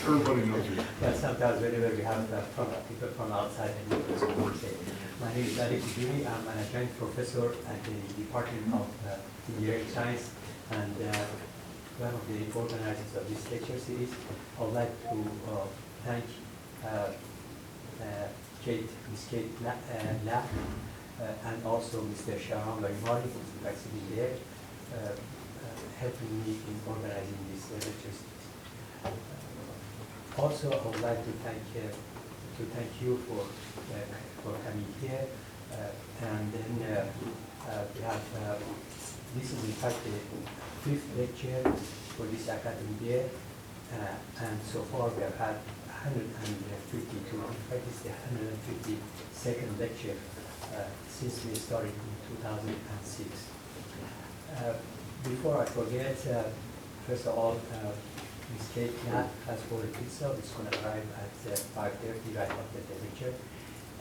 Everybody knows you. Yeah, sometimes whenever we have people from outside, and people say, my name is Anish Nair. I'm an adjunct professor at the Department of Engineering Science, and one of the organizers of this lecture series. I would like to thank Ms. Kate Lapp, and also Mr. Sharon Barimari, who's actually there, helping me in organizing this lecture series. Also, I would like to thank you for coming here, and then we have this is in fact the 5th lecture for this academic year, and so far we have had 152. In fact, it's the 152nd lecture since we started in 2006. Before I forget, first of all, Ms. Kate Knapp has ordered pizza. It's going to arrive at 5:30 right after the lecture.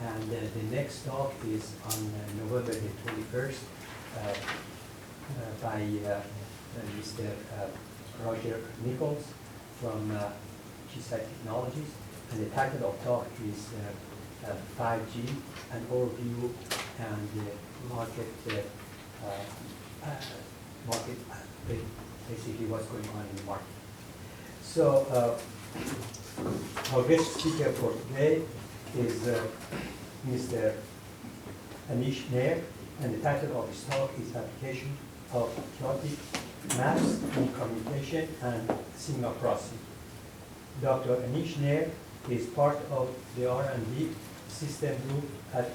And the next talk is on November the 21st by Mr. Roger Nichols from GSI Technologies. And the title of talk is 5G, an overview and market, basically what's going on in the market. So our guest speaker for today is Mr. Anish Nair, and the title of his talk is Application of Chaotic Maps in Communication and Signal Processing. Dr. Anish Nair is part of the R&D system group at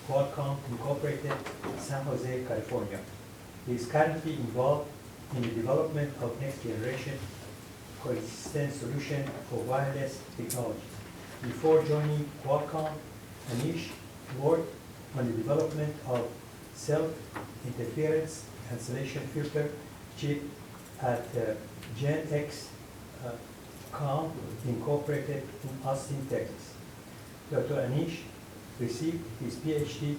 Qualcomm Incorporated, San Jose, California. He is currently involved in the development of next generation coexistent solution for wireless technology. Before joining Qualcomm, Anish worked on the development of self-interference cancellation filter chip at Gen X Com Incorporated in Austin, Texas. Dr. Anish received his PhD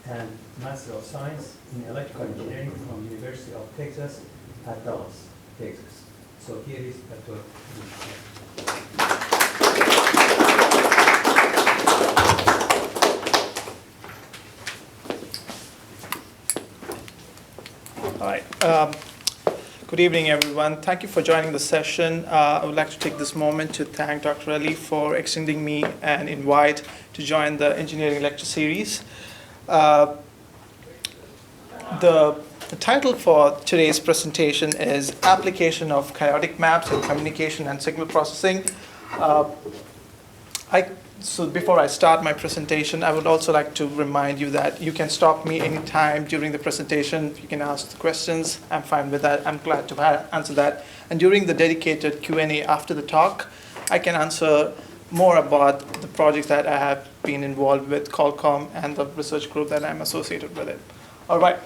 and Master of Science in Electrical Engineering from University of Texas at Dallas, Texas. So here is Dr. Anish. All right. Good evening, everyone. Thank you for joining the session. I would like to take this moment to thank Dr. Ali for extending me an invite to join the engineering lecture series. The title for today's presentation is Application of Chaotic Maps in Communication and Signal Processing. So before I start my presentation, I would also like to remind you that you can stop me anytime during the presentation. You can ask questions. I'm fine with that. I'm glad to answer that. And during the dedicated Q&A after the talk, I can answer more about the projects that I have been involved with, Qualcomm, and the research group that I'm associated with it. All right.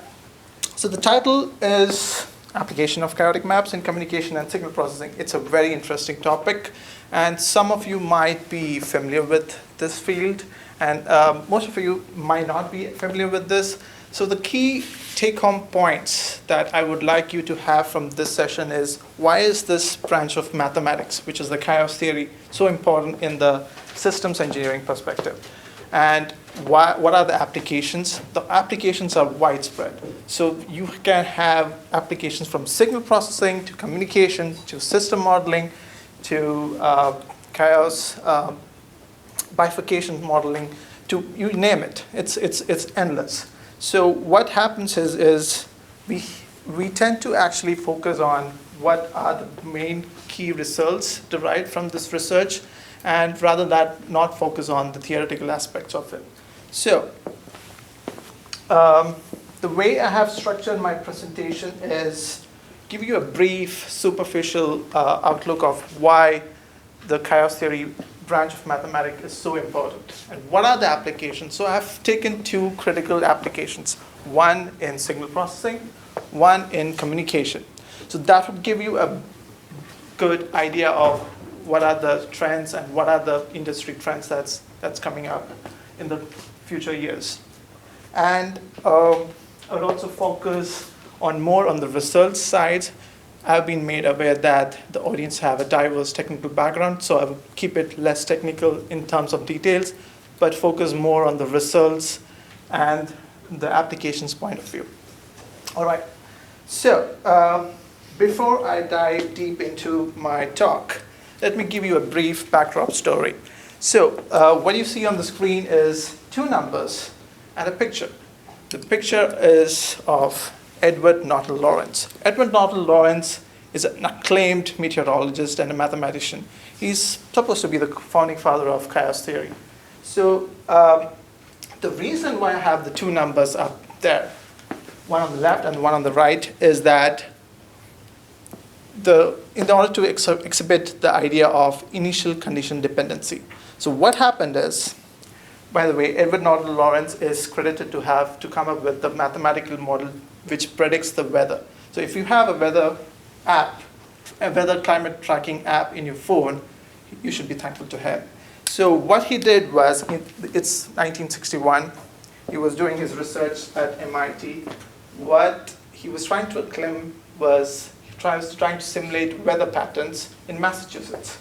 So the title is Application of Chaotic Maps in Communication and Signal Processing. It's a very interesting topic. And some of you might be familiar with this field, and most of you might not be familiar with this. So the key take-home points that I would like you to have from this session is, why is this branch of mathematics, which is the chaos theory, so important in the systems engineering perspective? And what are the applications? The applications are widespread. So you can have applications from signal processing to communication to system modeling to chaos bifurcation modeling, to you name it. It's endless. So what happens is we tend to actually focus on what are the main key results derived from this research, and rather than not focus on the theoretical aspects of it. So the way I have structured my presentation is give you a brief, superficial outlook of why the chaos theory branch of mathematics is so important and what are the applications. So I've taken two critical applications, one in signal processing, one in communication. So that would give you a good idea of what are the trends and what are the industry trends that's coming up in the future years. And I would also focus on more on the results side I've been made aware that the audience have a diverse technical background, so I will keep it less technical in terms of details, but focus more on the results and the applications point of view. All right, so before I dive deep into my talk, let me give you a brief backdrop story. So what you see on the screen is two numbers and a picture. The picture is of Edward Norton Lorenz. Edward Norton Lorenz is an acclaimed meteorologist and a mathematician. He's supposed to be the founding father of chaos theory. So the reason why I have the two numbers up there, one on the left and one on the right, is that in order to exhibit the idea of initial condition dependency. So what happened is, by the way, Edward Norton Lorenz is credited to come up with the mathematical model which predicts the weather. So if you have a weather app, a weather climate tracking app in your phone, you should be thankful to him. So what he did was, it's 1961, he was doing his research at MIT. What he was trying to claim was trying to simulate weather patterns in Massachusetts.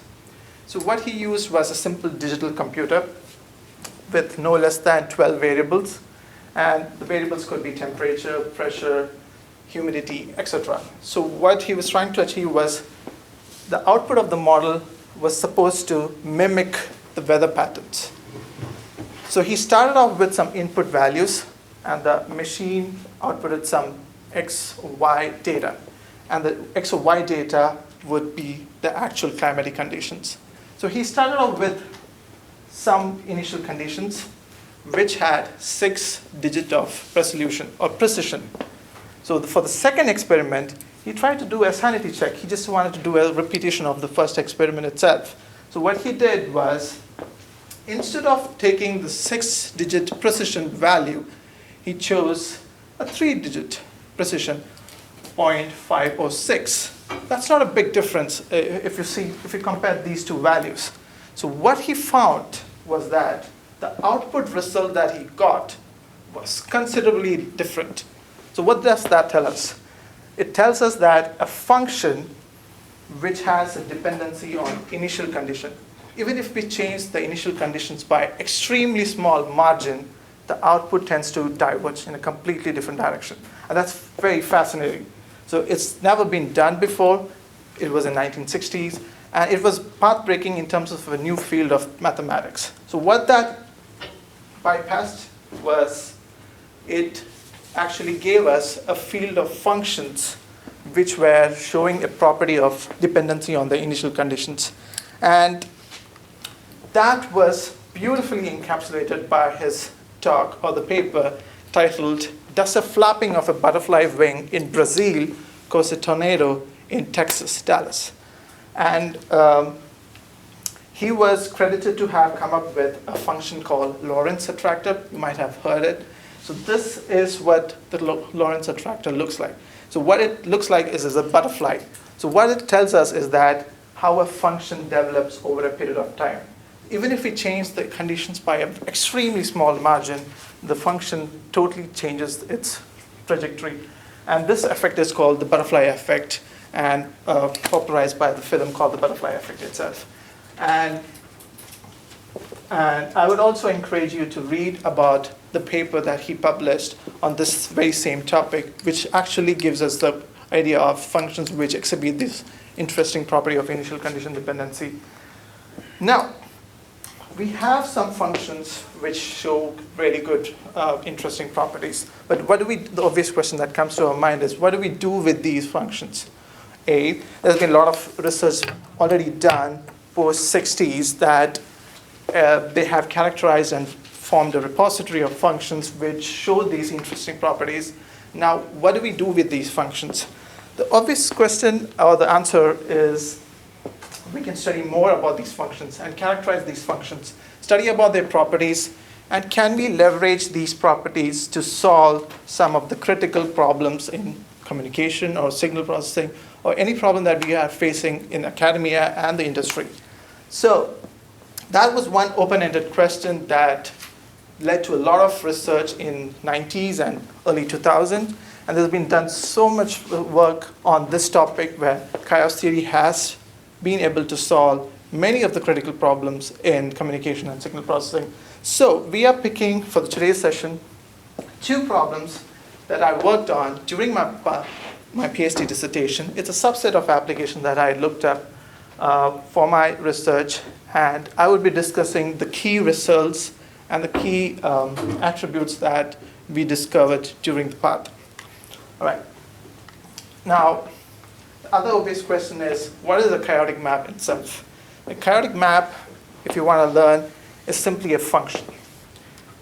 So what he used was a simple digital computer with no less than 12 variables. And the variables could be temperature, pressure, humidity, etc. So what he was trying to achieve was the output of the model was supposed to mimic the weather patterns. So he started off with some input values, and the machine outputted some X, Y data. And the X or Y data would be the actual climatic conditions. So he started off with some initial conditions which had 6 digits of resolution or precision. So for the second experiment, he tried to do a sanity check. He just wanted to do a repetition of the first experiment itself. So what he did was, instead of taking the 6-digit precision value, he chose a 3-digit precision, 0.506. That's not a big difference if you compare these two values. So what he found was that the output result that he got was considerably different. So what does that tell us? It tells us that a function which has a dependency on initial condition, even if we change the initial conditions by extremely small margin, the output tends to diverge in a completely different direction. And that's very fascinating. So it's never been done before. It was in 1960s. And it was path-breaking in terms of a new field of mathematics. So what that bypassed was, it actually gave us a field of functions which were showing a property of dependency on the initial conditions. And that was beautifully encapsulated by his talk, or the paper, titled, "Does a flapping of a butterfly wing in Brazil cause a tornado in Texas, Dallas?" And he was credited to have come up with a function called Lorenz Attractor. You might have heard it. So this is what the Lorenz Attractor looks like. So what it looks like is a butterfly. So what it tells us is that how a function develops over a period of time. Even if we change the conditions by an extremely small margin, the function totally changes its trajectory. And this effect is called the butterfly effect, and popularized by the film called The Butterfly Effect itself. And I would also encourage you to read about the paper that he published on this very same topic, which actually gives us the idea of functions which exhibit this interesting property of initial condition dependency. Now, we have some functions which show really good, interesting properties. But the obvious question that comes to our mind is, what do we do with these functions? There's been a lot of research already done post-60s that they have characterized and formed a repository of functions which show these interesting properties. Now, what do we do with these functions? The obvious question, or the answer, is we can study more about these functions and characterize these functions, study about their properties, and can we leverage these properties to solve some of the critical problems in communication or signal processing, or any problem that we are facing in academia and the industry. So that was one open-ended question that led to a lot of research in 90s and early 2000s. And there's been done so much work on this topic where chaos theory has been able to solve many of the critical problems in communication and signal processing. So we are picking for today's session 2 problems that I worked on during my PhD dissertation. It's a subset of applications that I looked up for my research, and I would be discussing the key results and the key attributes that we discovered during the path. All right. Now, the other obvious question is, what is a chaotic map itself? A chaotic map, if you want to learn, is simply a function.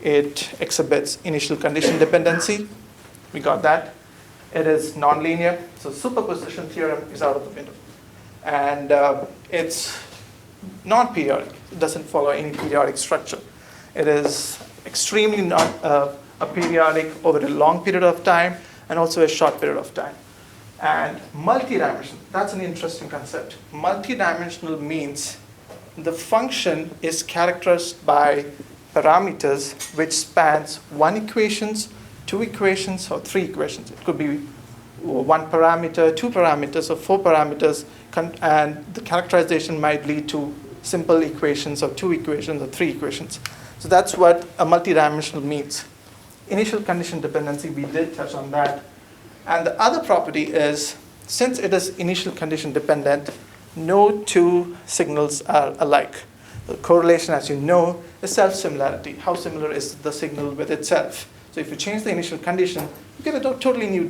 It exhibits initial condition dependency. We got that. It is nonlinear, so superposition theorem is out of the window. And it's non-periodic. It doesn't follow any periodic structure. It is extremely periodic over a long period of time and also a short period of time. And multidimensional, that's an interesting concept. Multidimensional means the function is characterized by parameters which spans 1 equations, 2 equations, or 3 equations. It could be 1 parameter, 2 parameters, or 4 parameters, and the characterization might lead to simple equations, or 2 equations, or 3 equations. So that's what a multidimensional means. Initial condition dependency, we did touch on that. And the other property is, since it is initial condition dependent, no 2 signals are alike. The correlation, as you know, is self-similarity. How similar is the signal with itself? So if you change the initial condition, you get a totally new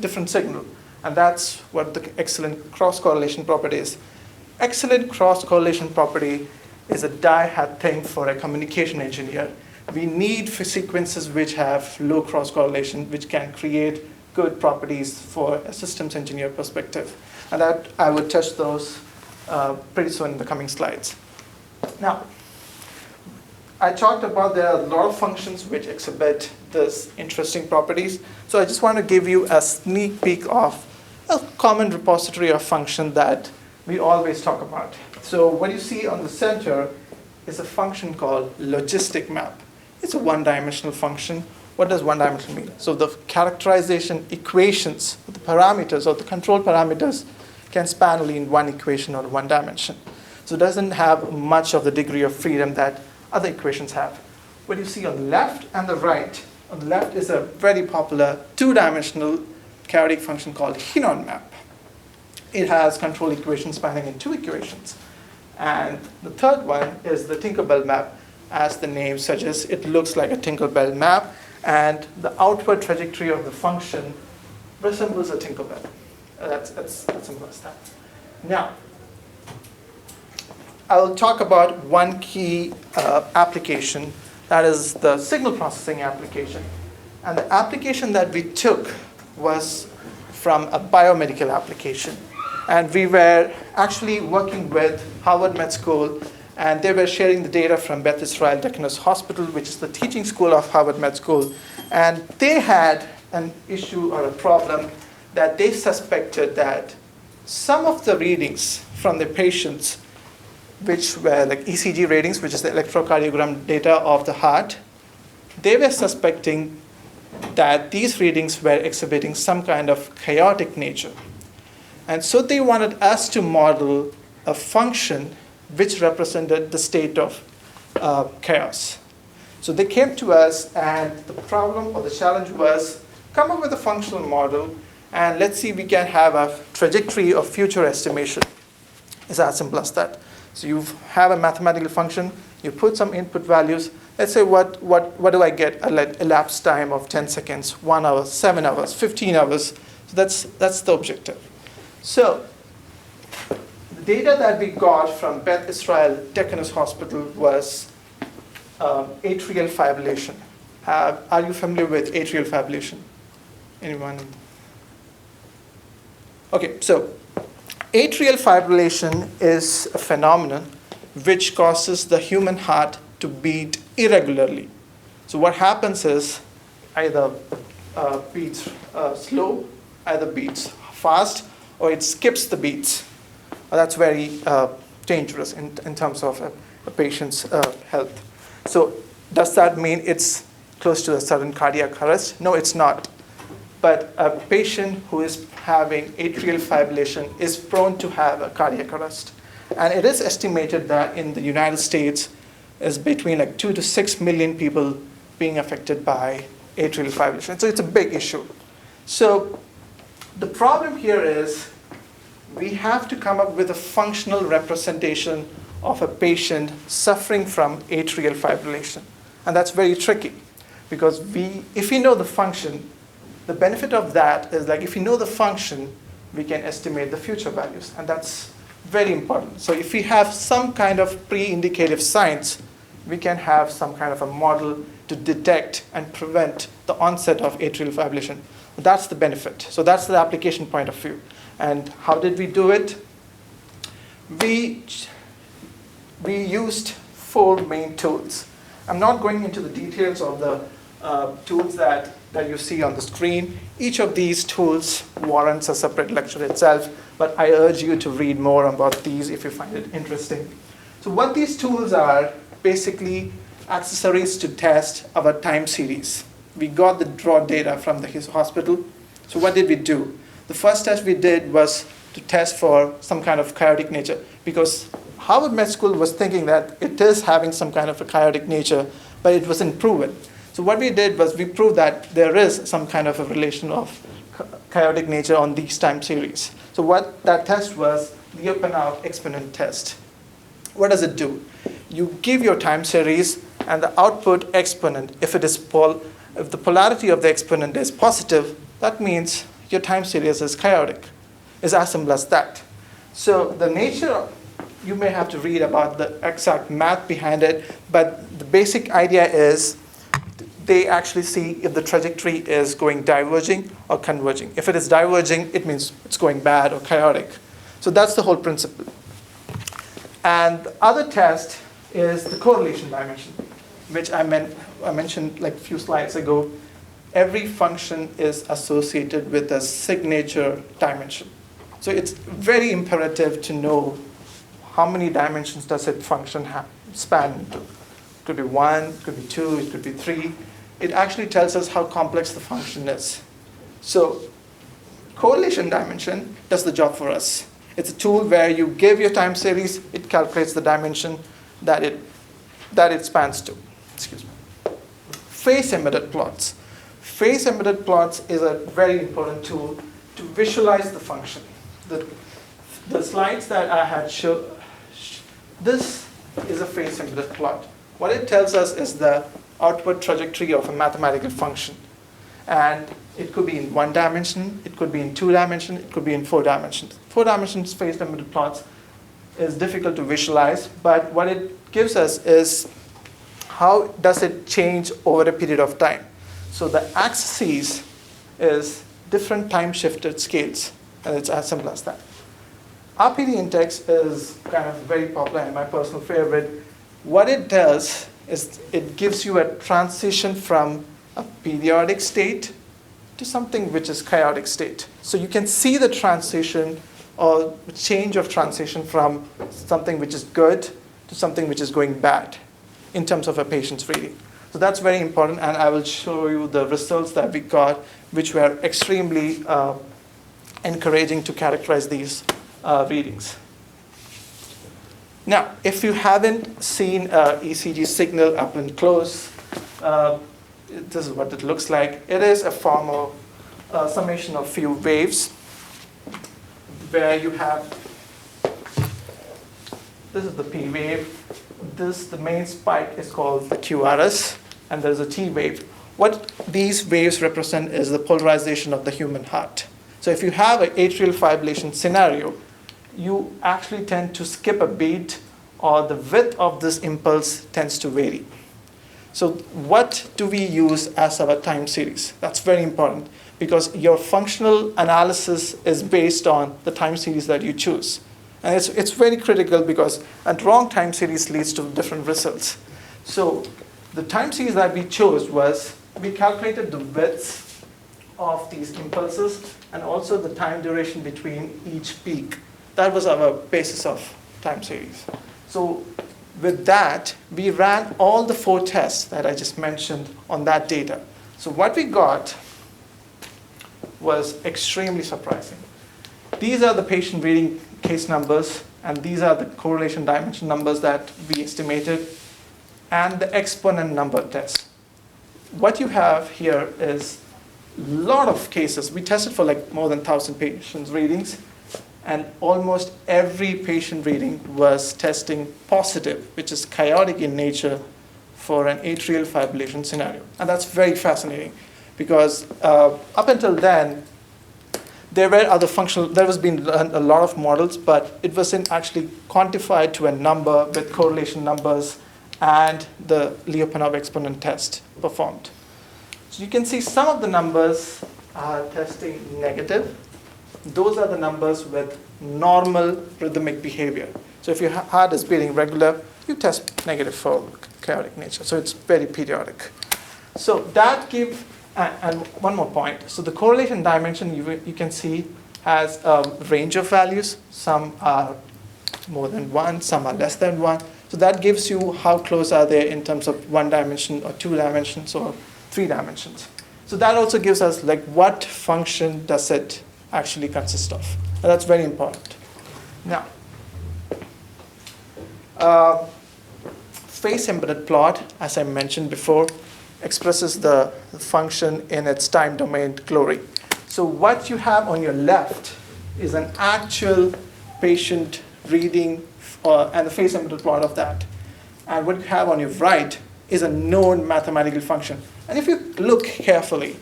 different signal. And that's what the excellent cross-correlation property is. Excellent cross-correlation property is a die-hard thing for a communication engineer. We need sequences which have low cross-correlation, which can create good properties for a systems engineer perspective. And that I would touch those pretty soon in the coming slides. Now, I talked about there are a lot of functions which exhibit these interesting properties. So I just want to give you a sneak peek of a common repository of function that we always talk about. So what you see on the center is a function called logistic map. It's a one-dimensional function. What does one-dimensional mean? So the characterization equations, the parameters or the control parameters can span only in 1 equation or 1 dimension. So it doesn't have much of the degree of freedom that other equations have. What you see on the left and the right, on the left is a very popular 2-dimensional chaotic function called Henon map. It has control equations spanning in 2 equations. And the third one is the Tinkerbell map. As the name suggests, it looks like a Tinkerbell map, and the outward trajectory of the function resembles a Tinkerbell. That's simple as that. Now, I'll talk about one key application, that is the signal processing application. And the application that we took was from a biomedical application. And we were actually working with Harvard Med School, and they were sharing the data from Beth Israel Deaconess Hospital, which is the teaching school of Harvard Med School. And they had an issue or a problem that they suspected that some of the readings from the patients, which were like ECG readings, which is the electrocardiogram data of the heart, they were suspecting that these readings were exhibiting some kind of chaotic nature. And so they wanted us to model a function which represented the state of chaos. So they came to us, and the problem or the challenge was, come up with a functional model, and let's see if we can have a trajectory of future estimation. It's as simple as that. So you have a mathematical function, you put some input values. Let's say what do I get? Elapsed time of 10 seconds, 1 hour, 7 hours, 15 hours. So that's the objective. So the data that we got from Beth Israel Deaconess Hospital was atrial fibrillation. Are you familiar with atrial fibrillation? Anyone? Okay, so atrial fibrillation is a phenomenon which causes the human heart to beat irregularly. So what happens is either beats slow, either beats fast, or it skips the beats. That's very dangerous in terms of a patient's health. So does that mean it's close to a sudden cardiac arrest? No, it's not. but a patient who is having atrial fibrillation is prone to have a cardiac arrest. And it is estimated that in the United States is between like 2 to 6 million people being affected by atrial fibrillation. So it's a big issue. So the problem here is we have to come up with a functional representation of a patient suffering from atrial fibrillation. And that's very tricky because if we know the function, the benefit of that is like if we know the function, we can estimate the future values. And that's very important. So if we have some kind of pre-indicative signs, we can have some kind of a model to detect and prevent the onset of atrial fibrillation. That's the benefit. So that's the application point of view. And how did we do it? We used 4 main tools. I'm not going into the details of the tools that you see on the screen. Each of these tools warrants a separate lecture itself, but I urge you to read more about these if you find it interesting. So what these tools are, basically accessories to test our time series. We got the raw data from the hospital. So what did we do? The first test we did was to test for some kind of chaotic nature, because Harvard Med School was thinking that it is having some kind of a chaotic nature, but it wasn't proven. So what we did was we proved that there is some kind of a relation of chaotic nature on these time series. So what that test was, the open-out exponent test. What does it do? You give your time series and the output exponent, if the polarity of the exponent is positive, that means your time series is chaotic. It's as simple as that. So the nature, you may have to read about the exact math behind it, but the basic idea is they actually see if the trajectory is going diverging or converging. If it is diverging, it means it's going bad or chaotic. So that's the whole principle. And the other test is the correlation dimension, which I mentioned like a few slides ago. Every function is associated with a signature dimension. So it's very imperative to know how many dimensions does a function span into. It could be 1, it could be 2, it could be 3. It actually tells us how complex the function is. So correlation dimension does the job for us. It's a tool where you give your time series, it calculates the dimension that it spans to. Excuse me. Phase-embedded plots. Phase-embedded plots is a very important tool to visualize the function. The slides that I had showed, this is a phase-embedded plot. What it tells us is the outward trajectory of a mathematical function. And it could be in 1 dimension, it could be in 2 dimensions, it could be in 4 dimensions. 4 dimensions phase-embedded plots is difficult to visualize, but what it gives us is how does it change over a period of time. So the axis is different time-shifted scales, and it's as simple as that. RPD index is kind of very popular and my personal favorite. What it does is it gives you a transition from a periodic state to something which is chaotic state. So you can see the transition or change of transition from something which is good to something which is going bad in terms of a patient's reading. So that's very important, and I will show you the results that we got, which were extremely encouraging to characterize these readings. Now, if you haven't seen ECG signal up and close, this is what it looks like. It is a form of summation of few waves, where you have, this is the P wave, the main spike is called the QRS, and there's a T wave. What these waves represent is the polarization of the human heart. So if you have an atrial fibrillation scenario, you actually tend to skip a beat, or the width of this impulse tends to vary. So what do we use as our time series? That's very important, because your functional analysis is based on the time series that you choose. And it's very critical, because a wrong time series leads to different results. So the time series that we chose was, we calculated the widths of these impulses and also the time duration between each peak. That was our basis of time series. So with that, we ran all the 4 tests that I just mentioned on that data. So what we got was extremely surprising. These are the patient reading case numbers, and these are the correlation dimension numbers that we estimated, and the exponent number test. What you have here is a lot of cases. We tested for like more than 1,000 patients' readings, and almost every patient reading was testing positive, which is chaotic in nature, for an atrial fibrillation scenario. And that's very fascinating, because up until then, there was been a lot of models, but it wasn't actually quantified to a number with correlation numbers and the Lyapunov exponent test performed. So you can see some of the numbers are testing negative. Those are the numbers with normal rhythmic behavior. So if your heart is beating regular, you test negative for chaotic nature. So it's very periodic. So that gives, and one more point. So the correlation dimension you can see has a range of values. Some are more than 1, some are less than 1. So that gives you how close are they in terms of 1 dimension or 2 dimensions or 3 dimensions. So that also gives us like what function does it actually consist of. And that's very important. Now, phase embedded plot, as I mentioned before, expresses the function in its time domain glory. So what you have on your left is an actual patient reading and the phase embedded plot of that. And what you have on your right is a known mathematical function. And if you look carefully,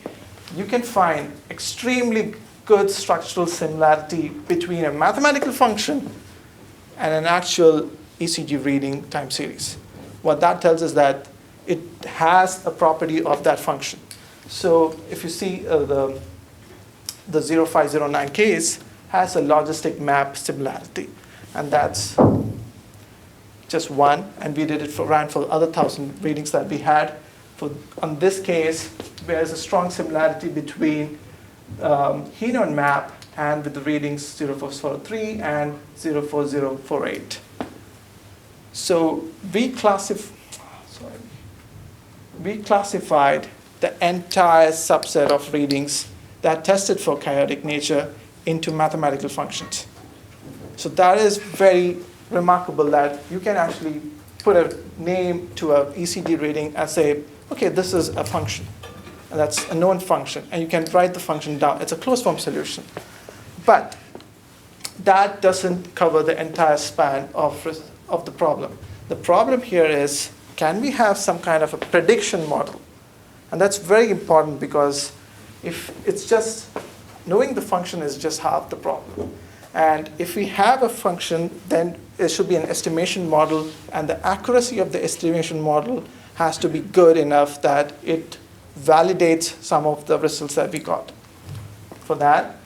you can find extremely good structural similarity between a mathematical function and an actual ECG reading time series. What that tells us that it has a property of that function. So if you see the 0509 case has a logistic map similarity, and that's just one, and we ran for other 1,000 readings that we had. On this case, there's a strong similarity between Henon map and with the readings 0403 and 04048. So we classified the entire subset of readings that tested for chaotic nature into mathematical functions. So that is very remarkable that you can actually put a name to an ECG reading and say, okay, this is a function. And that's a known function. And you can write the function down. It's a closed form solution. But that doesn't cover the entire span of the problem. The problem here is, can we have some kind of a prediction model? And that's very important, because if it's just knowing the function is just half the problem. And if we have a function, then it should be an estimation model, and the accuracy of the estimation model has to be good enough that it validates some of the results that we got. For that,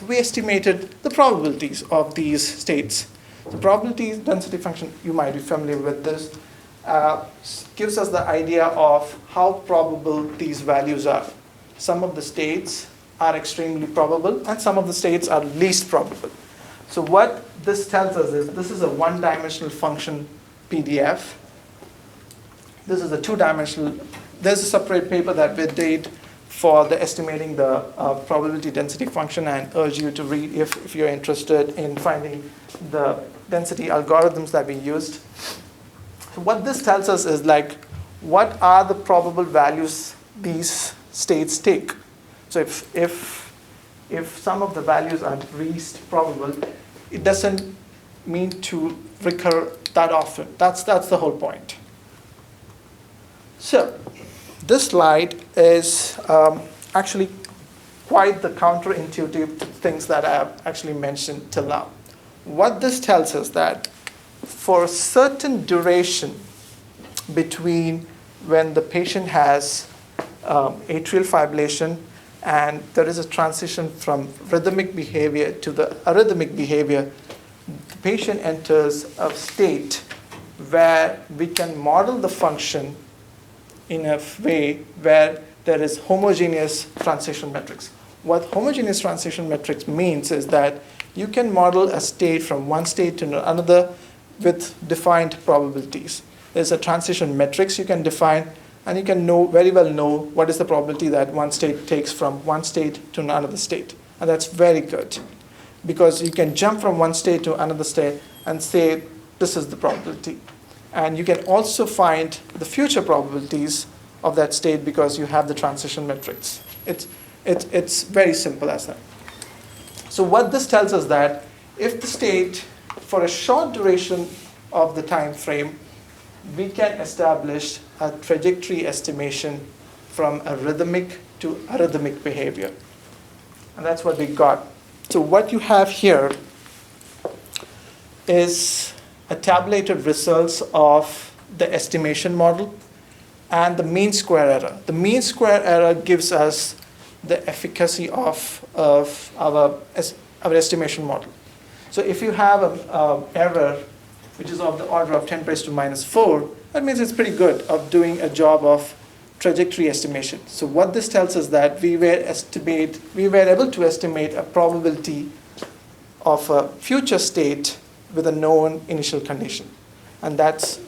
we estimated the probabilities of these states. The probability density function, you might be familiar with this, gives us the idea of how probable these values are. Some of the states are extremely probable, and some of the states are least probable. So what this tells us is, this is a one-dimensional function PDF. This is a two-dimensional. There's a separate paper that we did for the estimating the probability density function, and urge you to read if you're interested in finding the density algorithms that we used. So what this tells us is, like, what are the probable values these states take? So if some of the values are least probable, it doesn't mean to recur that often. That's the whole point. So this slide is actually quite the counterintuitive to things that I have actually mentioned till now. What this tells us that for a certain duration between when the patient has atrial fibrillation and there is a transition from rhythmic behavior to the arrhythmic behavior, the patient enters a state where we can model the function in a way where there is homogeneous transition metrics. What homogeneous transition metrics means is that you can model a state from one state to another with defined probabilities. There's a transition metrics you can define, And you can very well know what is the probability that one state takes from one state to another state. And that's very good, because you can jump from one state to another state and say, this is the probability. And you can also find the future probabilities of that state because you have the transition metrics. It's very simple as that. So what this tells us that if the state, for a short duration of the time frame, we can establish a trajectory estimation from a rhythmic to arrhythmic behavior. And that's what we got. So what you have here is a tabulated results of the estimation model and the mean square error. The mean square error gives us the efficacy of our estimation model. So if you have an error which is of the order of 10 raised to minus 4, that means it's pretty good of doing a job of trajectory estimation. So what this tells us that we were able to estimate a probability of a future state with a known initial condition. And that's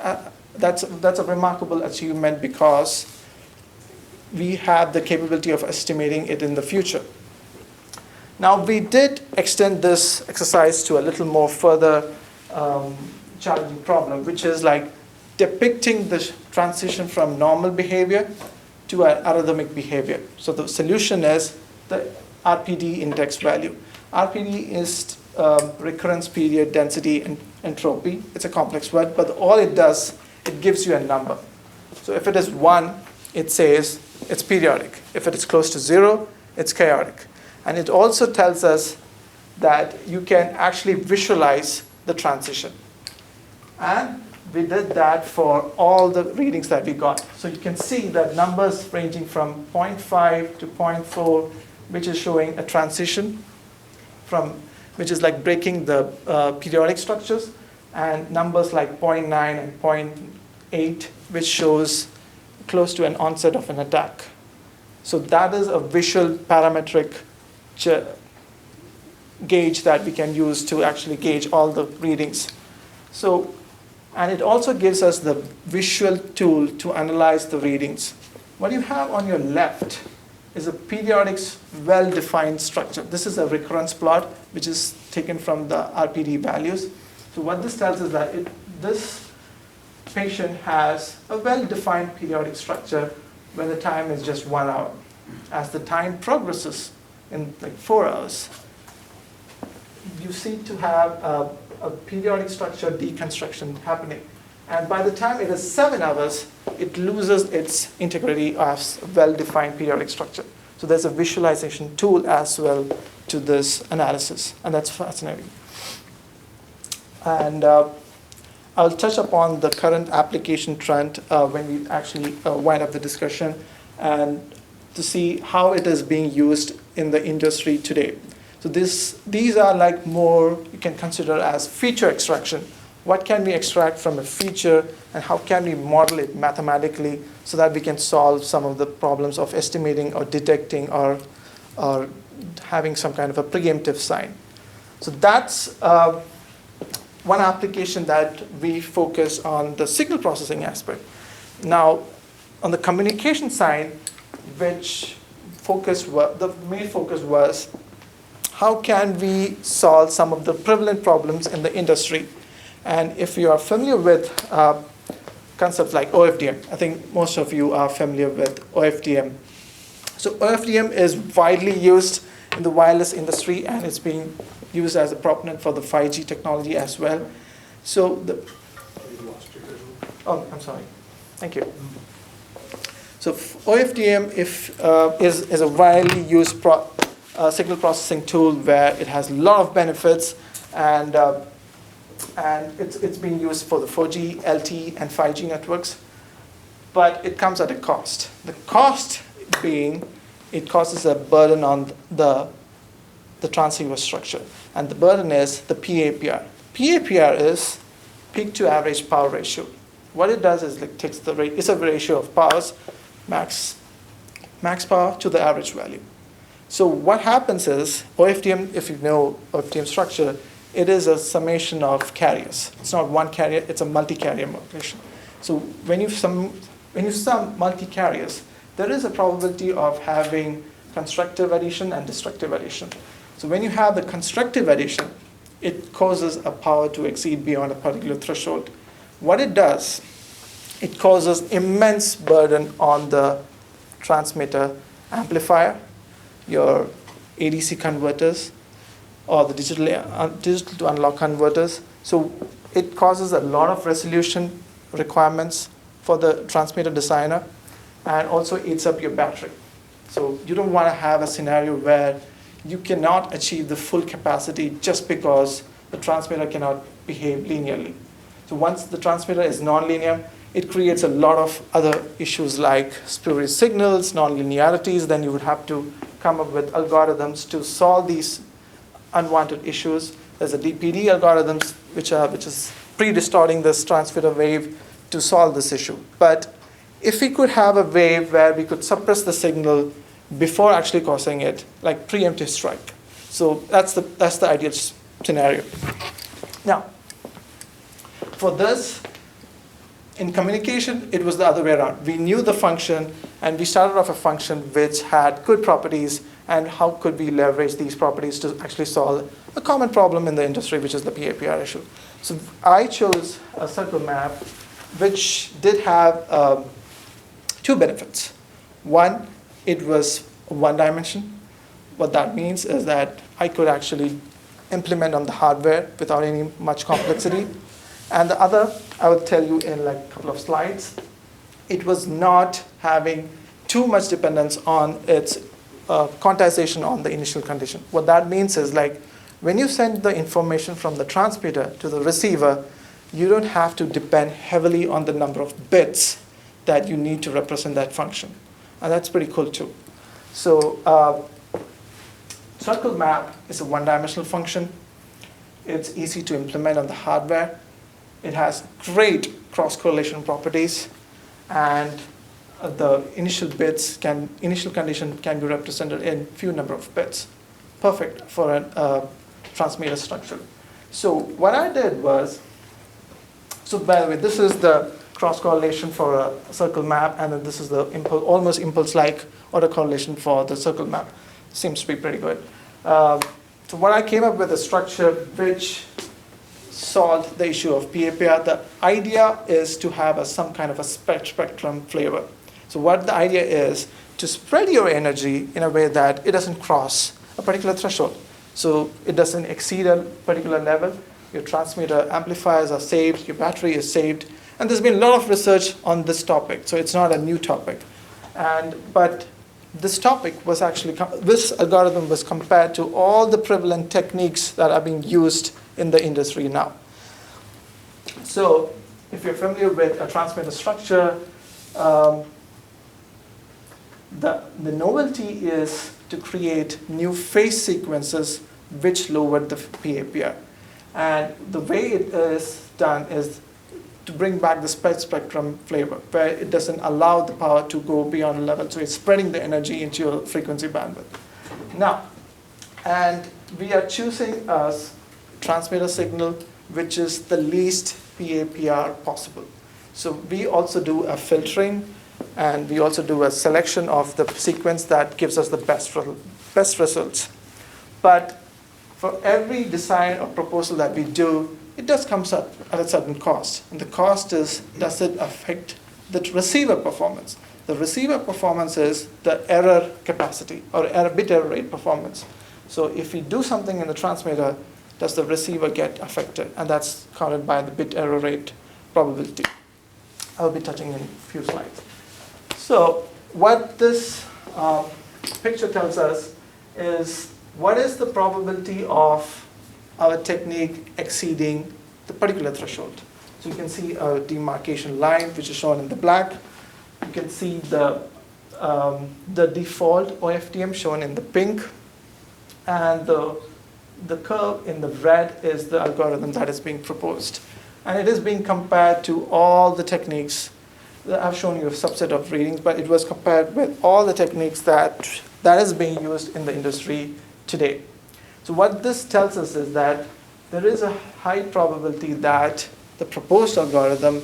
a remarkable achievement because we have the capability of estimating it in the future. Now, we did extend this exercise to a little more further challenging problem, which is like depicting the transition from normal behavior to an arrhythmic behavior. So the solution is the RPD index value. RPD is recurrence period density and entropy. It's a complex word, but all it does, it gives you a number. So if it is 1, it says it's periodic. If it is close to 0, it's chaotic. And it also tells us that you can actually visualize the transition. And we did that for all the readings that we got. So you can see that numbers ranging from 0.5 to 0.4, which is showing a transition which is like breaking the periodic structures, and numbers like 0.9 and 0.8, which shows close to an onset of an attack. So that is a visual parametric gauge that we can use to actually gauge all the readings. So, and it also gives us the visual tool to analyze the readings. What you have on your left is a periodic, well-defined structure. This is a recurrence plot, which is taken from the RPD values. So what this tells us that this patient has a well-defined periodic structure when the time is just 1 hour. As the time progresses in like 4 hours, you seem to have a periodic structure deconstruction happening. And by the time it is 7 hours, it loses its integrity as a well-defined periodic structure. So there's a visualization tool as well to this analysis, and that's fascinating. And I'll touch upon the current application trend when we actually wind up the discussion, and to see how it is being used in the industry today. So these are like more, you can consider as feature extraction. What can we extract from a feature, and how can we model it mathematically so that we can solve some of the problems of estimating or detecting or having some kind of a preemptive sign. So that's one application that we focus on the signal processing aspect. Now, on the communication side, which the main focus was how can we solve some of the prevalent problems in the industry. And if you are familiar with concepts like OFDM, I think most of you are familiar with OFDM. So OFDM is widely used in the wireless industry, and it's being used as a proponent for the 5G technology as well. So I'm sorry. Thank you. So OFDM is a widely used signal processing tool where it has a lot of benefits, and it's being used for the 4G, LTE, and 5G networks. But it comes at a cost. The cost being it causes a burden on the transceiver structure. And the burden is the PAPR. PAPR is peak to average power ratio. What it does is it takes it's a ratio of powers, max power to the average value. So what happens is OFDM, if you know OFDM structure, it is a summation of carriers. It's not one carrier, it's a multi-carrier modulation. So when you when you sum multi-carriers, there is a probability of having constructive addition and destructive addition. So when you have the constructive addition, it causes a power to exceed beyond a particular threshold. What it does, it causes immense burden on the transmitter amplifier, your ADC converters, or the digital to analog converters. So it causes a lot of resolution requirements for the transmitter designer, and also eats up your battery. So you don't want to have a scenario where you cannot achieve the full capacity just because the transmitter cannot behave linearly. So once the transmitter is nonlinear, it creates a lot of other issues like spurious signals, nonlinearities. Then you would have to come up with algorithms to solve these unwanted issues. There's a DPD algorithms which is pre-distorting this transmitter wave to solve this issue. But if we could have a wave where we could suppress the signal before actually causing it, like preemptive strike. So that's the ideal scenario. Now, for this, in communication, it was the other way around. We knew the function, and we started off a function which had good properties, and how could we leverage these properties to actually solve a common problem in the industry, which is the PAPR issue. So I chose a circle map, which did have two benefits. One, it was one dimension. What that means is that I could actually implement on the hardware without any much complexity. And the other, I will tell you in like a couple of slides, it was not having too much dependence on its quantization on the initial condition. What that means is like when you send the information from the transmitter to the receiver, you don't have to depend heavily on the number of bits that you need to represent that function. And that's pretty cool too. So circle map is a one-dimensional function. It's easy to implement on the hardware. It has great cross-correlation properties, and the initial condition can be represented in few number of bits. Perfect for a transmitter structure. So what I did was, so by the way, this is the cross-correlation for a circle map, and then this is the almost impulse-like autocorrelation for the circle map. Seems to be pretty good. So what I came up with a structure which solved the issue of PAPR. The idea is to have some kind of a spectrum flavor. So what the idea is to spread your energy in a way that it doesn't cross a particular threshold. So it doesn't exceed a particular level. Your transmitter amplifiers are saved, your battery is saved. And there's been a lot of research on this topic, so it's not a new topic. But this topic was actually, this algorithm was compared to all the prevalent techniques that are being used in the industry now. So if you're familiar with a transmitter structure, the novelty is to create new phase sequences which lower the PAPR. And the way it is done is to bring back the spectrum flavor, where it doesn't allow the power to go beyond a level. So it's spreading the energy into your frequency bandwidth. Now, and we are choosing a transmitter signal which is the least PAPR possible. So we also do a filtering, and we also do a selection of the sequence that gives us the best results. But for every design or proposal that we do, it does come at a certain cost. And the cost is, does it affect the receiver performance? The receiver performance is the error capacity or bit error rate performance. So if we do something in the transmitter, does the receiver get affected? And that's counted by the bit error rate probability. I'll be touching in a few slides. So what this picture tells us is what is the probability of our technique exceeding the particular threshold. So you can see a demarcation line, which is shown in the black. You can see the default OFDM shown in the pink. And the curve in the red is the algorithm that is being proposed. And it is being compared to all the techniques. I've shown you a subset of readings, but it was compared with all the techniques that is being used in the industry today. So what this tells us is that there is a high probability that the proposed algorithm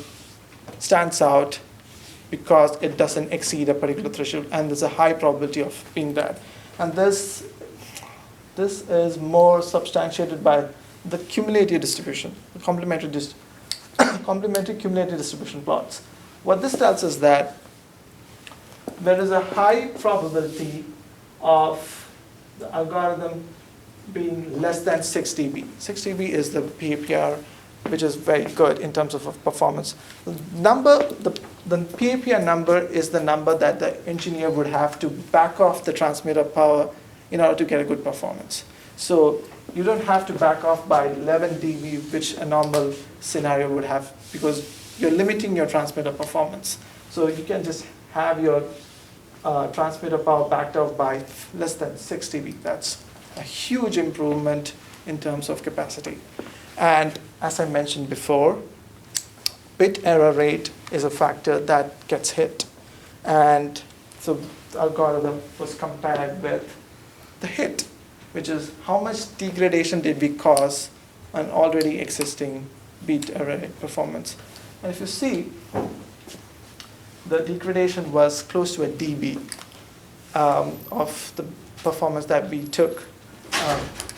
stands out because it doesn't exceed a particular threshold, and there's a high probability of being that. And this is more substantiated by the cumulative distribution, the complementary cumulative distribution plots. What this tells us that there is a high probability of the algorithm being less than 6 dB. 6 dB is the PAPR, which is very good in terms of performance. The PAPR number is the number that the engineer would have to back off the transmitter power in order to get a good performance. So you don't have to back off by 11 dB, which a normal scenario would have, because you're limiting your transmitter performance. So you can just have your transmitter power backed off by less than 6 dB. That's a huge improvement in terms of capacity. And as I mentioned before, bit error rate is a factor that gets hit. And so the algorithm was compared with the hit, which is how much degradation did we cause an already existing bit array performance. And if you see, the degradation was close to a dB of the performance that we took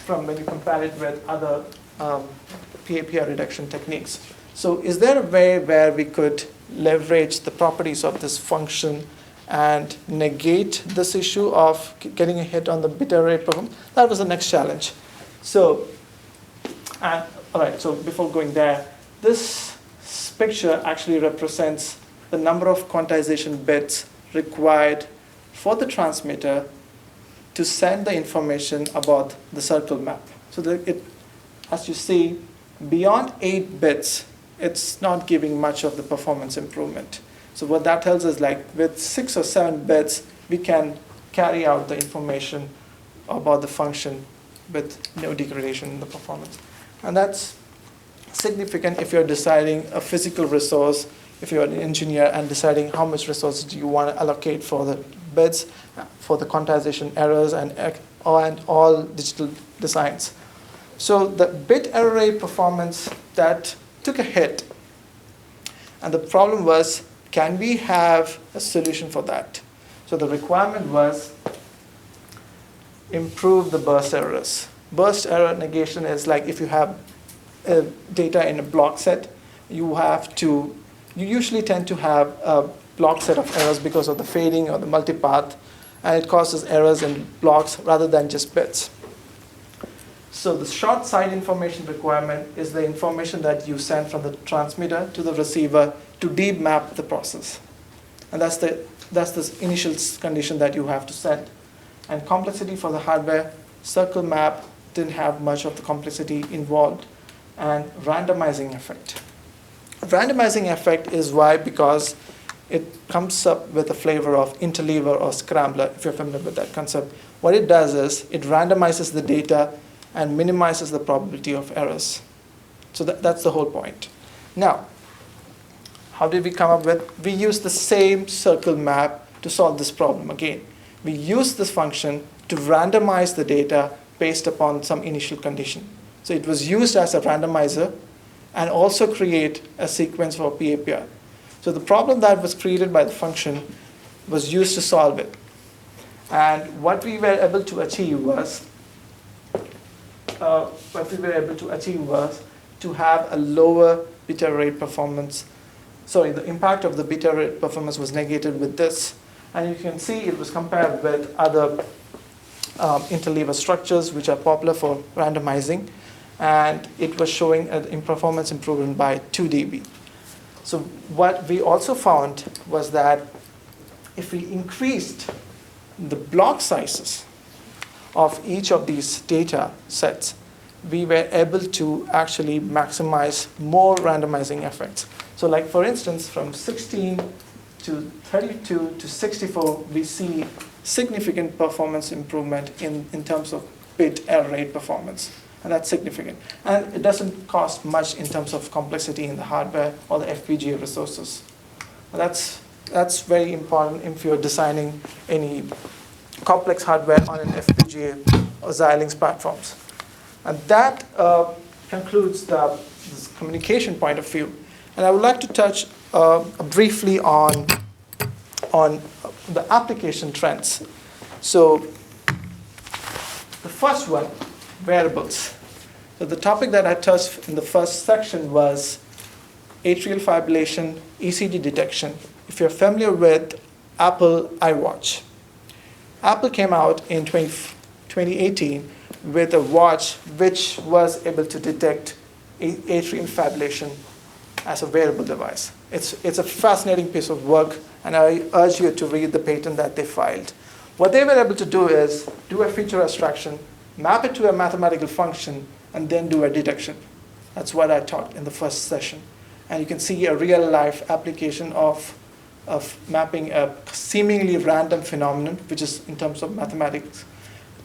from when you compare it with other PAPR reduction techniques. So is there a way where we could leverage the properties of this function and negate this issue of getting a hit on the bit array performance? That was the next challenge. So, all right, so before going there, this picture actually represents the number of quantization bits required for the transmitter to send the information about the circle map. So that as you see, beyond 8 bits, it's not giving much of the performance improvement. So what that tells us, like with 6 or 7 bits, we can carry out the information about the function with no degradation in the performance. And that's significant if you're deciding a physical resource, if you're an engineer and deciding how much resources do you want to allocate for the bits, for the quantization errors, and all digital designs. So the bit error rate performance that took a hit, and the problem was, can we have a solution for that? So the requirement was improve the burst errors. Burst error negation is like if you have data in a block set, you usually tend to have a block set of errors because of the fading or the multipath, and it causes errors in blocks rather than just bits. So the short side information requirement is the information that you send from the transmitter to the receiver to deep map the process. And that's the initial condition that you have to send. And complexity for the hardware, circle map didn't have much of the complexity involved. And randomizing effect. Randomizing effect is why, because it comes up with a flavor of interleaver or scrambler, if you're familiar with that concept. What it does is it randomizes the data and minimizes the probability of errors. So that's the whole point. Now, how did we come up with? We used the same circle map to solve this problem again. We used this function to randomize the data based upon some initial condition. So it was used as a randomizer and also create a sequence for PAPR. So the problem that was created by the function was used to solve it. And what we were able to achieve was to have a lower bit error rate performance. Sorry, the impact of the bit error rate performance was negated with this. And you can see it was compared with other interleaver structures which are popular for randomizing. And it was showing a performance improvement by 2 dB. So what we also found was that if we increased the block sizes of each of these data sets, we were able to actually maximize more randomizing effects. So like for instance, from 16 to 32 to 64, we see significant performance improvement in terms of bit error rate performance. And that's significant. And it doesn't cost much in terms of complexity in the hardware or the FPGA resources. That's very important if you're designing any complex hardware on an FPGA or Xilinx platforms. And that concludes this communication point of view. And I would like to touch briefly on on the application trends. So the first one, wearables. So the topic that I touched in the first section was atrial fibrillation, ECG detection. If you're familiar with Apple iWatch, Apple came out in 2018 with a watch which was able to detect atrial fibrillation as a wearable device. It's a fascinating piece of work, and I urge you to read the patent that they filed. What they were able to do is do a feature abstraction, map it to a mathematical function, and then do a detection. That's what I taught in the first session. And you can see a real-life application of mapping a seemingly random phenomenon, which is in terms of mathematics,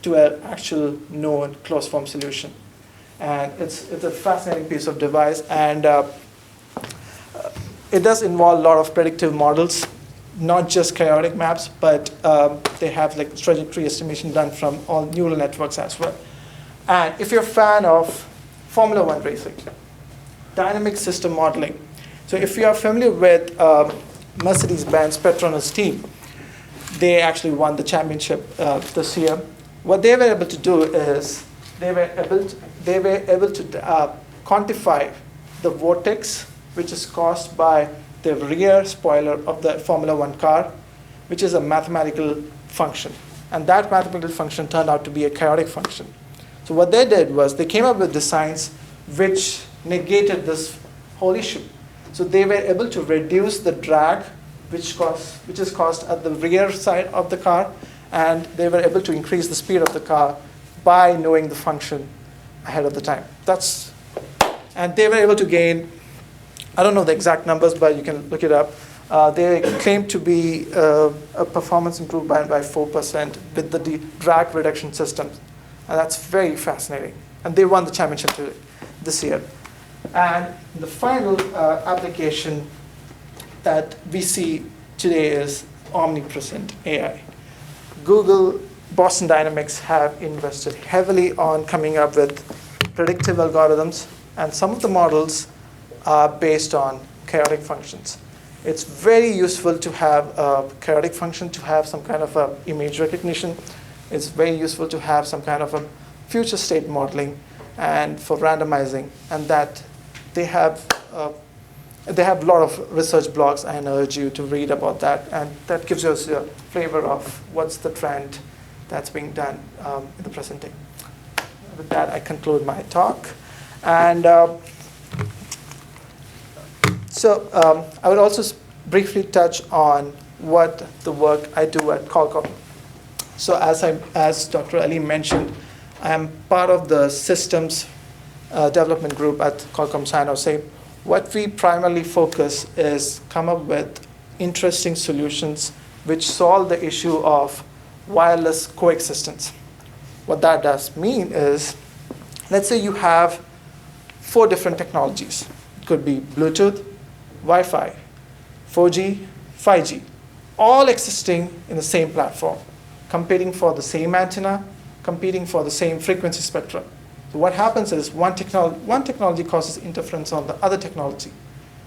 to an actual known closed-form solution. And it's a fascinating piece of device, and it does involve a lot of predictive models, not just chaotic maps, but they have like trajectory estimation done from all neural networks as well. And if you're a fan of Formula One racing, dynamic system modeling. So if you are familiar with Mercedes-Benz Petronas team, they actually won the championship this year. What they were able to do is they were able to quantify the vortex which is caused by the rear spoiler of the Formula One car, which is a mathematical function. And that mathematical function turned out to be a chaotic function. So what they did was they came up with designs which negated this whole issue. So they were able to reduce the drag which is caused at the rear side of the car, and they were able to increase the speed of the car by knowing the function ahead of the time. And they were able to gain, I don't know the exact numbers, but you can look it up. They claim to be a performance improvement by 4% with the drag reduction system. And that's very fascinating. And they won the championship this year. And the final application that we see today is omnipresent AI. Google, Boston Dynamics have invested heavily on coming up with predictive algorithms, and some of the models are based on chaotic functions. It's very useful to have a chaotic function to have some kind of a image recognition. It's very useful to have some kind of a future state modeling and for randomizing, and that they have a lot of research blogs, and I urge you to read about that, and that gives us a flavor of what's the trend that's being done in the present day. With that, I conclude my talk. And so I would also briefly touch on what the work I do at Qualcomm. So as Dr. Ali mentioned, I am part of the systems development group at Qualcomm San Jose. What we primarily focus is come up with interesting solutions which solve the issue of wireless coexistence. What that does mean is, let's say you have 4 different technologies. It could be Bluetooth, Wi-Fi, 4G, 5G, all existing in the same platform, competing for the same antenna, competing for the same frequency spectrum. So what happens is one technology causes interference on the other technology,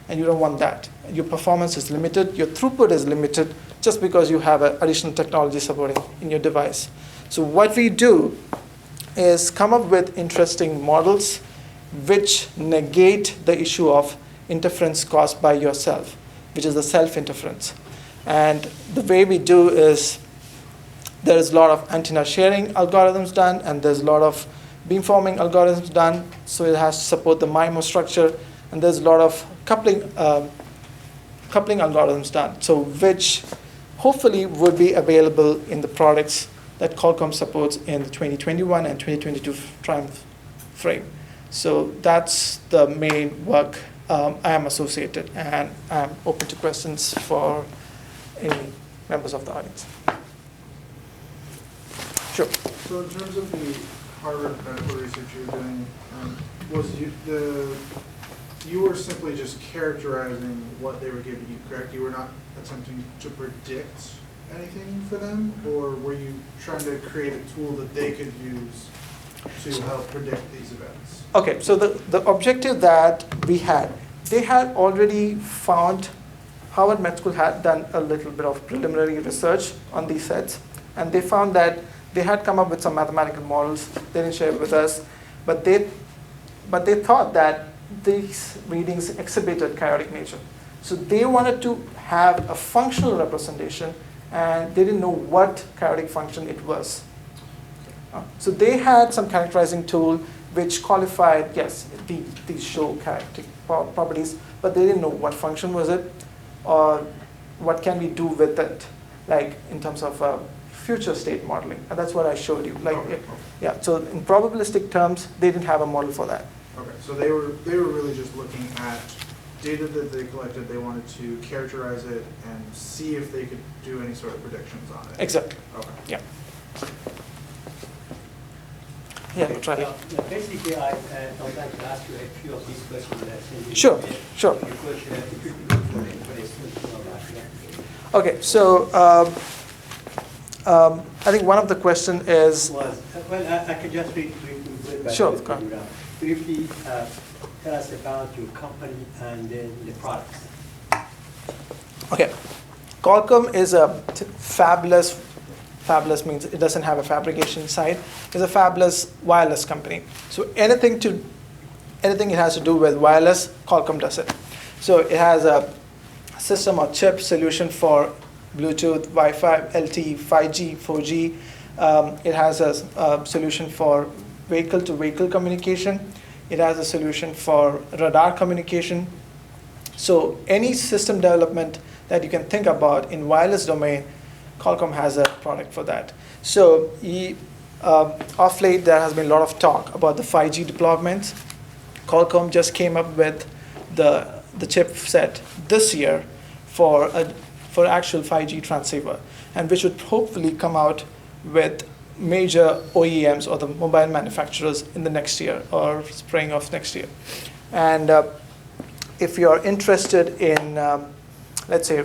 and you don't want that. Your performance is limited, your throughput is limited, just because you have an additional technology supporting in your device. So what we do is come up with interesting models which negate the issue of interference caused by yourself, which is the self-interference. And the way we do is there is a lot of antenna sharing algorithms done, and there's a lot of beamforming algorithms done, so it has to support the MIMO structure, and there's a lot of coupling algorithms done, so which hopefully would be available in the products that Qualcomm supports in the 2021 and 2022 time frame. So that's the main work I am associated, and I'm open to questions for any members of the audience. Sure. So in terms of the Harvard medical research you were doing, you were simply just characterizing what they were giving you, correct? You were not attempting to predict anything for them, or were you trying to create a tool that they could use to help predict these events? Okay, so the objective that we had, they had already found Harvard Med School had done a little bit of preliminary research on these sets, and they found that they had come up with some mathematical models. They didn't share it with us, but they thought that these readings exhibited chaotic nature. So they wanted to have a functional representation, and they didn't know what chaotic function it was. So they had some characterizing tool which qualified, yes, these show chaotic properties, but they didn't know what function was it, or what can we do with it, like in terms of future state modeling. And that's what I showed you. Like, Okay. yeah. So in probabilistic terms, they didn't have a model for that. Okay, so they were really just looking at data that they collected. They wanted to characterize it and see if they could do any sort of predictions on it. Exactly. Okay. Yeah. Yeah, try it. Basically, I would like to ask you a few of these questions. Sure, sure. Because it would be good for the students to know that. Okay, so I think one of the question is, Well, I can just read back. Sure, to the go on. program. Could you please tell us about your company and then the products? okay, Qualcomm is a fabulous means it doesn't have a fabrication side. It's a fabulous wireless company. So anything it has to do with wireless, Qualcomm does it. So it has a system or chip solution for Bluetooth, Wi-Fi, LTE, 5G, 4G. It has a solution for vehicle-to-vehicle communication. It has a solution for radar communication. So any system development that you can think about in wireless domain, Qualcomm has a product for that. So off late, there has been a lot of talk about the 5G deployments. Qualcomm just came up with the chipset this year for actual 5G transceiver, and which would hopefully come out with major OEMs or the mobile manufacturers in the next year or spring of next year. And if you're interested in, let's say,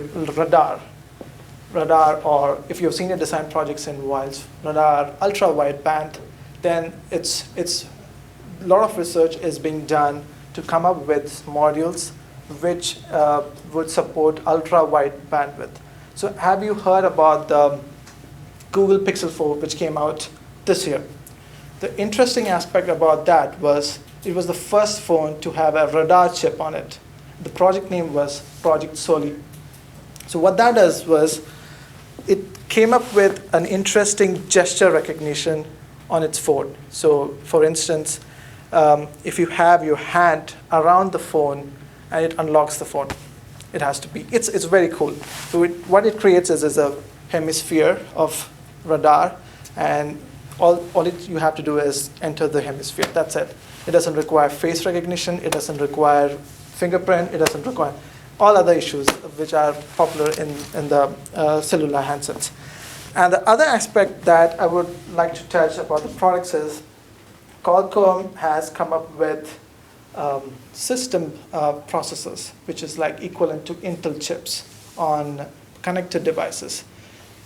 radar, or if you've seen your design projects in wireless radar, ultra wideband, then it's a lot of research is being done to come up with modules which would support ultra wide bandwidth. So have you heard about the Google Pixel 4, which came out this year? The interesting aspect about that was it was the first phone to have a radar chip on it. The project name was Project Soli. So what that does was it came up with an interesting gesture recognition on its phone. So for instance, if you have your hand around the phone and it unlocks the phone, it has to be. It's very cool. So what it creates is a hemisphere of radar, and all you have to do is enter the hemisphere. That's it. It doesn't require face recognition. It doesn't require fingerprint. It doesn't require all other issues which are popular in the cellular handsets. And the other aspect that I would like to touch about the products is Qualcomm has come up with system processors, which is like equivalent to Intel chips on connected devices,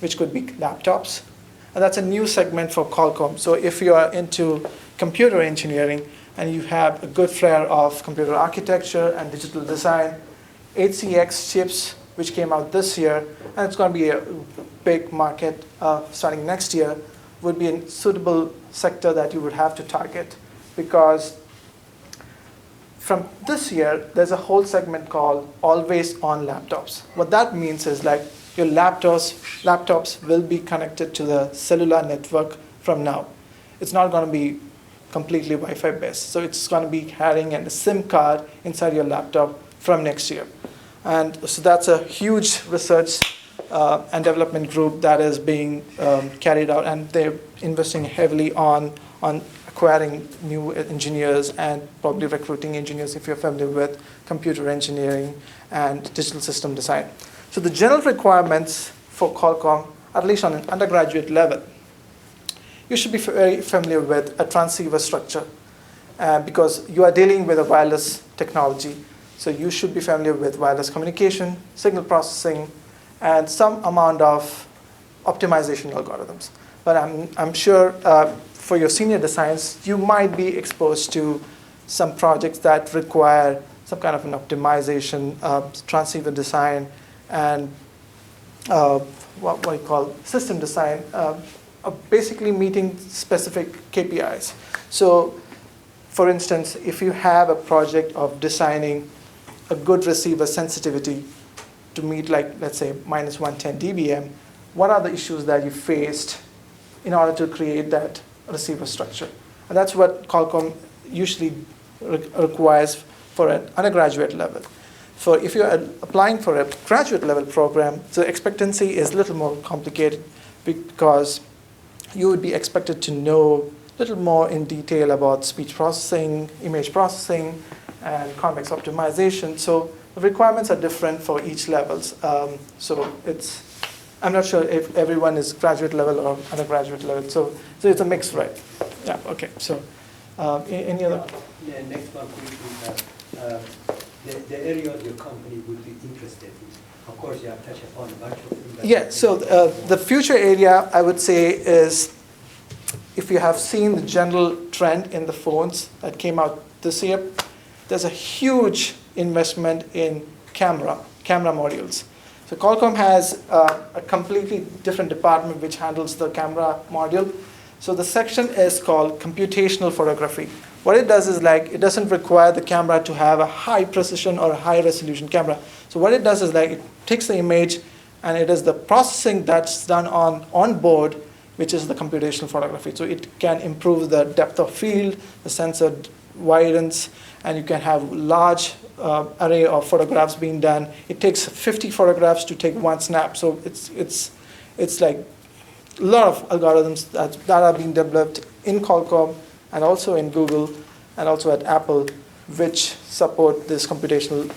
which could be laptops. And that's a new segment for Qualcomm. So if you are into computer engineering and you have a good flair of computer architecture and digital design, HCX chips, which came out this year, and it's going to be a big market starting next year, would be a suitable sector that you would have to target, because from this year, there's a whole segment called always-on laptops. What that means is like your laptops will be connected to the cellular network from now. It's not going to be completely Wi-Fi based. So it's going to be having a SIM card inside your laptop from next year. And so that's a huge research and development group that is being carried out, and they're investing heavily on acquiring new engineers and probably recruiting engineers if you're familiar with computer engineering and digital system design. So the general requirements for Qualcomm, at least on an undergraduate level, you should be very familiar with a transceiver structure because you are dealing with a wireless technology. So you should be familiar with wireless communication, signal processing, and some amount of optimization algorithms. But I'm sure for your senior designs, you might be exposed to some projects that require some kind of an optimization, transceiver design, and what you call system design, basically meeting specific KPIs. So, for instance, if you have a project of designing a good receiver sensitivity to meet, like, let's say, minus 110 dBm, what are the issues that you faced in order to create that receiver structure? And that's what Qualcomm usually requires for an undergraduate level. So if you're applying for a graduate level program, the expectancy is a little more complicated because you would be expected to know a little more in detail about speech processing, image processing, and convex optimization. So the requirements are different for each levels. So I'm not sure if everyone is graduate level or undergraduate level. So it's a mix, right? Yeah, okay. So any other? The next one is the area of your company would be interested in. Of course, you have touched upon a bunch of things. Yeah, so the future area, I would say, is if you have seen the general trend in the phones that came out this year, there's a huge investment in camera modules. So Qualcomm has a completely different department which handles the camera module. So the section is called computational photography. What it does is, like, it doesn't require the camera to have a high precision or a high resolution camera. So what it does is, like, it takes the image and it is the processing that's done on board, which is the computational photography. So it can improve the depth of field, the sensor widens, and you can have large array of photographs being done. It takes 50 photographs to take one snap. So it's like a lot of algorithms that are being developed in Qualcomm and also in Google and also at Apple, which support this computational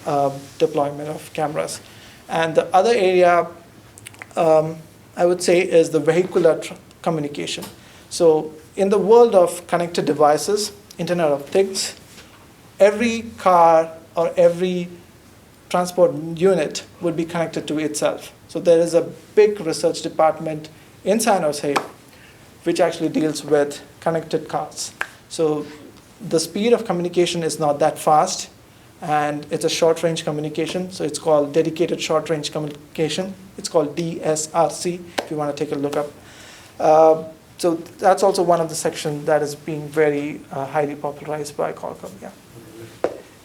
deployment of cameras. And the other area, I would say, is the vehicular communication. So in the world of connected devices, Internet of Things, every car or every transport unit would be connected to itself. So there is a big research department in San Jose which actually deals with connected cars. So the speed of communication is not that fast, and it's a short-range communication, so it's called dedicated short-range communication. It's called DSRC, if you want to take a look up. So that's also one of the sections that is being very highly popularized by Qualcomm, yeah.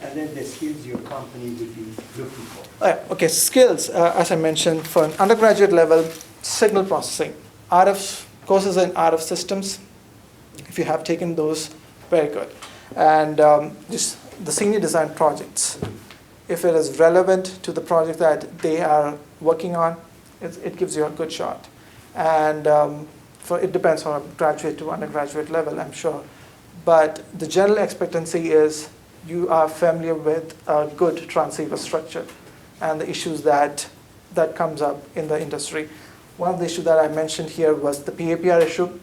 And then the skills your company would be looking for. Okay, skills, as I mentioned, for an undergraduate level, signal processing, courses in RF systems. If you have taken those, very good. And just the senior design projects. If it is relevant to the project that they are working on, it gives you a good shot. And it depends on a graduate to undergraduate level, I'm sure. But the general expectancy is you are familiar with a good transceiver structure and the issues that comes up in the industry. One of the issues that I mentioned here was the PAPR issue.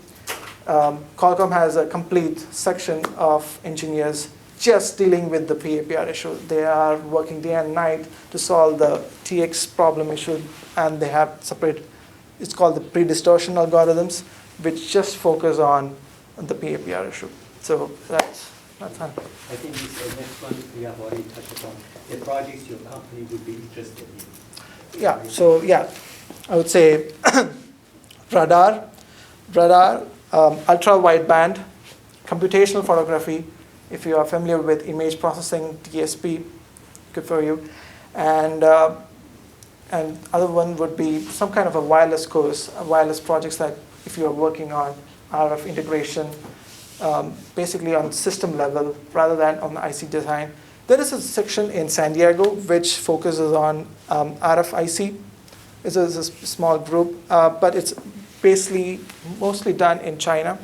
Qualcomm has a complete section of engineers just dealing with the PAPR issue. They are working day and night to solve the TX problem issue, and they have separate, it's called the pre-distortion algorithms, which just focus on the PAPR issue. So that's fine. I think this next one we have already touched upon. The projects your company would be interested in. Yeah, so yeah, I would say radar, ultra-wideband, computational photography, if you are familiar with image processing, DSP, good for you. And other one would be some kind of a wireless course, wireless projects that if you are working on RF integration, basically on system level rather than on the IC design. There is a section in San Diego which focuses on RF IC. It's a small group, but it's basically mostly done in China.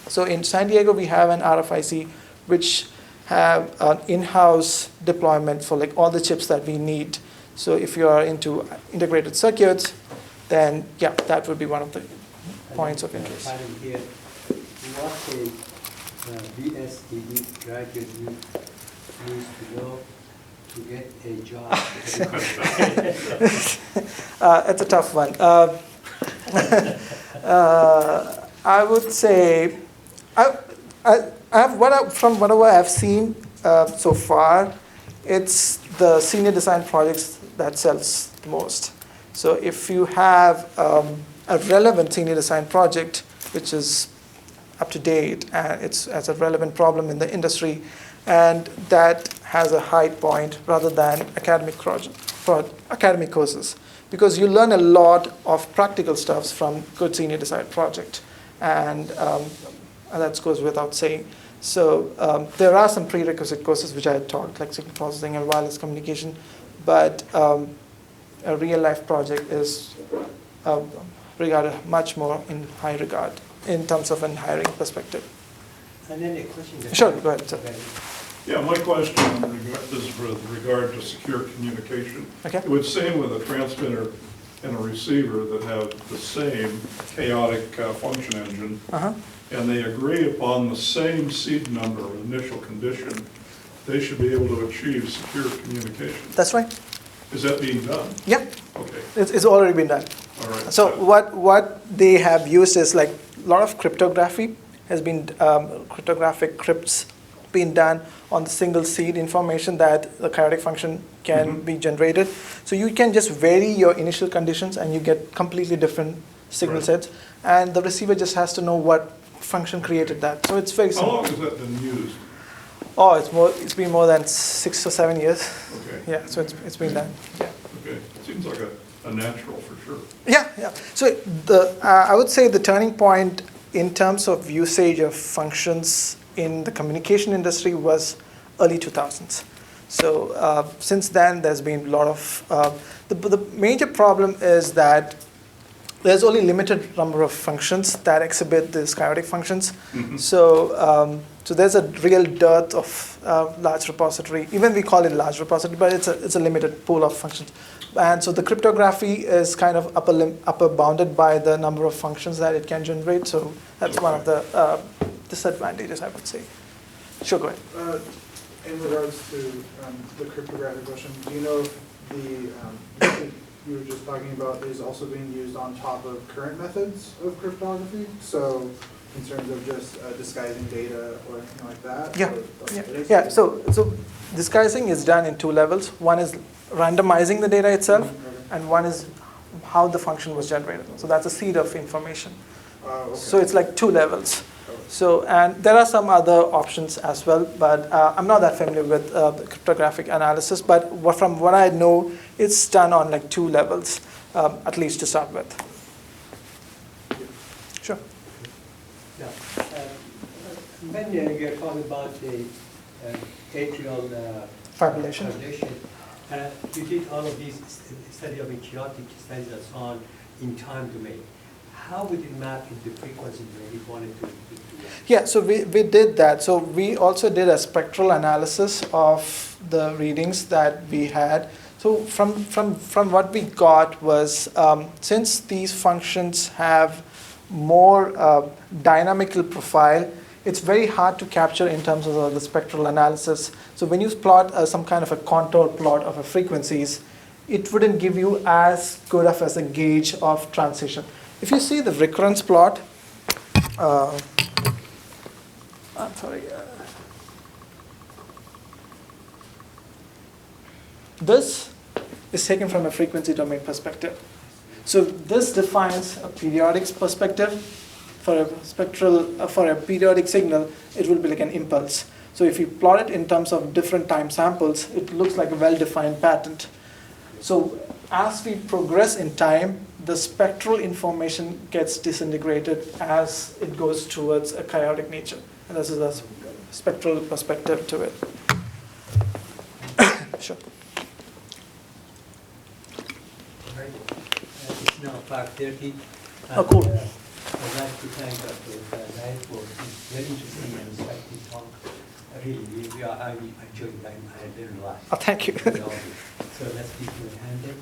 So in San Diego, we have an RFIC which have an in-house deployment for like all the chips that we need. So if you are into integrated circuits, then yeah, that would be one of the points of interest. Here, what a BSDD graduate needs to know to get a job? It's a tough one. I would say, from whatever I've seen so far, it's the senior design projects that sells most. So if you have a relevant senior design project, which is up to date and it's a relevant problem in the industry, and that has a high point rather than academic courses, because you learn a lot of practical stuff from good senior design project, and that goes without saying. So there are some prerequisite courses which I had taught, like signal processing and wireless communication, but a real life project is regarded much more in high regard in terms of a hiring perspective. And then a question. Sure, go ahead, sir. Yeah, my question is with regard to secure communication. Okay. It would seem with a transmitter and a receiver that have the same chaotic function engine, and they agree upon the same seed number or initial condition, they should be able to achieve secure communication. That's right. Is that being done? Yeah, Okay, it's already been done. all right. So what they have used is like a lot of cryptography has been, cryptographic crypts been done on the single seed information that the chaotic function can be generated. So you can just vary your initial conditions and you get completely different signal Right. sets. And the receiver just has to know what function created that. So it's very How simple. long has that been used? Oh, it's been more than 6 or 7 years. Okay. Yeah, so it's been done. Yeah. Okay, it seems like a natural for sure. Yeah, yeah. So I would say the turning point in terms of usage of functions in the communication industry was early 2000s. So since then, there's been a lot of, the major problem is that there's only limited number of functions that exhibit these chaotic functions. So there's a real dearth of large repository. Even we call it large repository, but it's a limited pool of functions. And so the cryptography is kind of upper bounded by the number of functions that it can generate. So that's one of the disadvantages, I would say. Sure, go ahead. In regards to the cryptographic question, do you know if the you were just talking about is also being used on top of current methods of cryptography? So in terms of just disguising data or anything like that? Yeah, Or it is? yeah. So disguising is done in 2 levels. One is randomizing the data itself, and one is how the function was generated. So that's a seed of information. Okay. So it's like 2 levels. So, and there are some other options as well, but I'm not that familiar with the cryptographic analysis, but from what I know, it's done on like 2 levels, at least to start with. Sure. Yeah. When you're talking about the atrial Fibrillation. You did all of these study of chaotic studies and so on in time domain. How would you map into frequency domain if you wanted to do that? Yeah, so we did that. So we also did a spectral analysis of the readings that we had. So from what we got was, since these functions have more dynamical profile, it's very hard to capture in terms of the spectral analysis. So when you plot some kind of a contour plot of a frequencies, it wouldn't give you as good of as a gauge of transition. If you see the recurrence plot, I'm sorry. This is taken from a frequency domain perspective. So this defines a periodic perspective. For a spectral, for a periodic signal, it will be like an impulse. So if you plot it in terms of different time samples, it looks like a well-defined pattern. So as we progress in time, the spectral information gets disintegrated as it goes towards a chaotic nature. And this is a spectral perspective to it. Sure. Right. It's now 5:30. Oh, cool. I'd like to thank Dr. Nair for this very interesting and insightful talk. Really, I enjoyed it. I learned a lot. Oh, thank you. So let's give you a hand there.